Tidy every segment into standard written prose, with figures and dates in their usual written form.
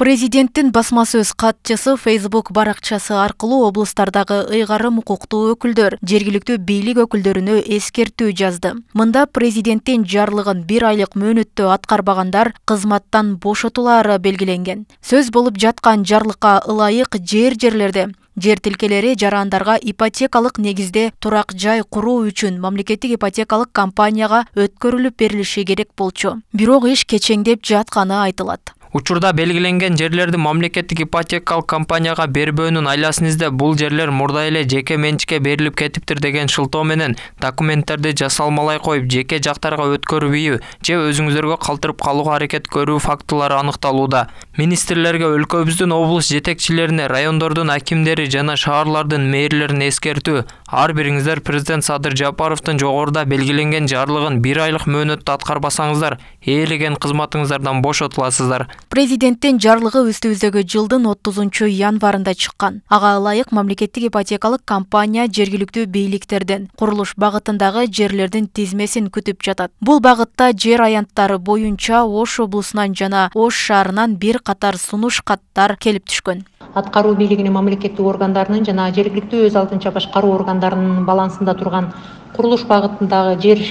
Президенттин басма сөз катчысы Facebook баракчасы аркылуу облустардагы ыйгарым укуктуу өкүлдөр жергиликтүү бийлик өкүлдөрүнө эскертүү жазды. Мында президенттин жарлыгын 1 айлык мөөнөттө аткарбагандар кызматтан бошотулаары белгиленген. Сөз болуп жаткан жарлыкка ылайык жерлерде жер тилкелери жарандарга ипотекалык негизде турак жай куруу үчүн мамлекеттик ипотекалык компанияга өткөрүлүп берилиши керек болчу. Бирок иш кечеңдеп жатканы айтылат. Учурда белгиленген жерлерди мамлекеттик ипотекалык компанияга бербөөнүн айласын издеп, бул жерлер мурда эле жеке менчикке берилип кетиптир деген шылтоо менен документтерди жасалмалай коюп, жеке жактарга өткөрбөйүү же өзүңүздөргө калтырып калууга аракет көрүү фактылары аныкталууда. Министрлерге өлкөбүздүн облус жетекчилерине, райондордун акимдери жана шаарлардын мэрлерин эскертүү: ар бириңиздер президент Садыр Жапаровдун жогоруда белгиленген жарлыгын 1 айлык мөөнөттө аткарбасаңыздар, ээлеген кызматыңыздардан бошотуласыздар. Президенттин жарлыгы үстүбүздөгү жылдын 30 январында чыккан. Ага ылайык мамлекеттик ипотекалык компания жергиликтүү бийликтерден курулуш багытындагы жерлердин тизмесин күтүп жатат. Бул багытта жер аянттары боюнча Ош облусунан жана Ош шаарынан бир катар сунуш каттар келип түшкөн. Аткаруу бийлигинин мамлекеттик органдарынын жана жергиликтүү өз алдынча башкаруу органдарынын балансында турган курулуш багытындагы жер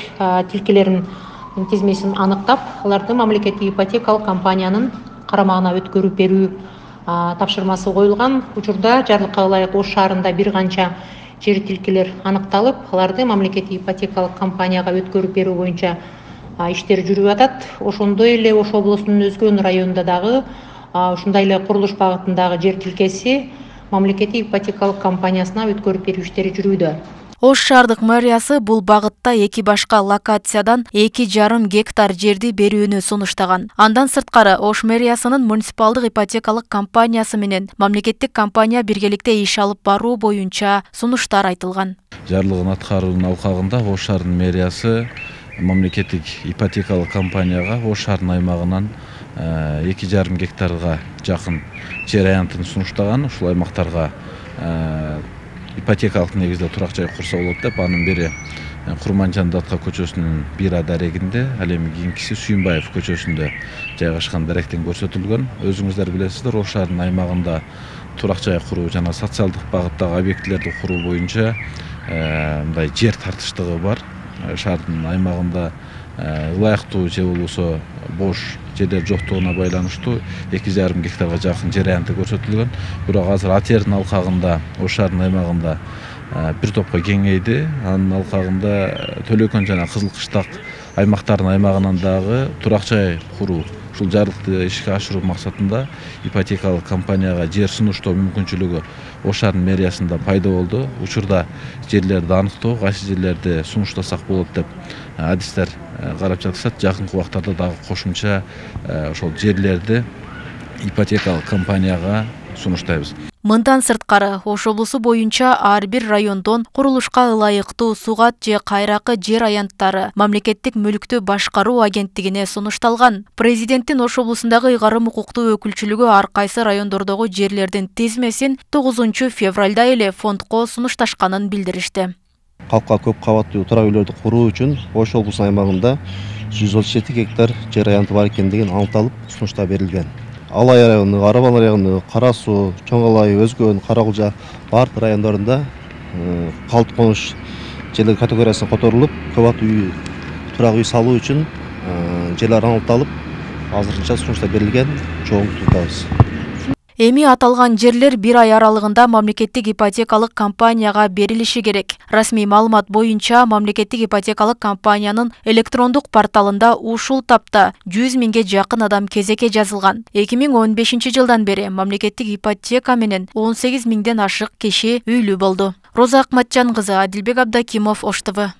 тилкелерин тизмесин аныктап, аларды мамлекеттик ипотекалык компаниянын карамагына өткөрүп берүү тапшырмасы коюлган. Учурда жарлыкка ылайык Ош шаарында бир канча жер тилкелер аныкталып, аларды мамлекеттик ипотекалык компанияга өткөрүп берүү боюнча иштер жүрүп атат. Ошондой эле Ош облусунун өзгөн районунда дагы ушундай эле курулуш багытындагы жер тилкеси мамлекеттик ипотекалык компаниясына өткөрүп берүү иштери жүрүүдө. Ош шаардык мэриясы бул багытта 2 башка локациядан 2,5 гектар жерди берүүнү сунуштаган. Андан сырткары Ош мэриясынын муниципалдык ипотекалык компаниясы менен мамлекеттик компания биргеликте иш алып баруу боюнча сунуштар айтылган. Жарлыгын аткаруунун алкагында Ош шаарынын мэриясы мамлекеттик ипотекалык компанияга Ош шаарынын аймагынан 2,5 гектарга жакын жер аянтын сунуштаган. Ушул аймактарга ипотекалык негизде турак жай курса болот деп, анын бири Курманжан Датка көчөсүнүн бир дарегинде, ал эми кийинкиси Сүйүнбаев көчөсүндө жайгашкан даректен көрсөтүлгөн. Өзүңүздөр билесиздер, Ош шаарынын аймагында турак жай куруу жана социалдык багыттагы объектилерди куруу боюнча мындай жер тартыштыгы бар. Шаардын аймагында ылайыктуу же болбосо бош жерлер жоктугуна байланыштуу 2,5 гектарга жакын жер аянты көрсөтүлгөн. Бирок азыр АТРдин алкагында Ош шаарынын аймагында бир топко кеңейди. Анын алкагында Төлөкөн жана Кызыл Кыштак аймактарынын аймагынан дагы турак жай куруу, ушул жарлыкты ишке ашыруу максатында ипотекалык компанияга жер сунуштоо мүмкүнчүлүгү Ош шаарынын мэриясында пайда болду. Учурда жерлерди аныктоо, кайсы жерлерди сунуштасак болот деп адистер карап жатышат. Жакынкы убактарда дагы кошумча ошол жерлерди ипотекалык компанияга сунуштайбыз. Мындан сырткары Ош облусу боюнча ар бир райондон курулушка ылайыктуу сугат же кайракы жер аянттары мамлекеттик мүлктү башкаруу агенттигине сунушталган. Президенттин Ош облусундагы ыйгарым укуктуу өкүлчүлүгү ар кайсы райондордогу жерлердин тизмесин 9 февралда эле фондко сунушташканын билдиришти. Калкка көп кабаттуу турак үйлөрдү куруу үчүн Ош облусунун аймагында 137 гектар жер аянты бар экендигин аныкталып сунуштап берилген. Алай району, Арабан району, Кара Суу, Чоң Алай, Өзгөн, Каракулжа бардык райондорунда калдык конуш жерлер категориясына которулуп, кабаттуу үй, турак үй салуу үчүн жерлер аныкталып, азырынча сунуштап берилген. Чоң кутуктайбыз. Эми аталган жерлер 1 ай аралыгында мамлекеттик ипотекалык компанияга берилиши керек. Расмий маалымат боюнча мамлекеттик ипотекалык компаниянын электрондук порталында ушул тапта 100 миңге жакын адам кезекке жазылган. 2015 жылдан бери мамлекеттик ипотека менен 18 миңден ашык киши үйлүү болду. Роза Акматжан кызы, Адилбек Абдакимов, Ош ТВ.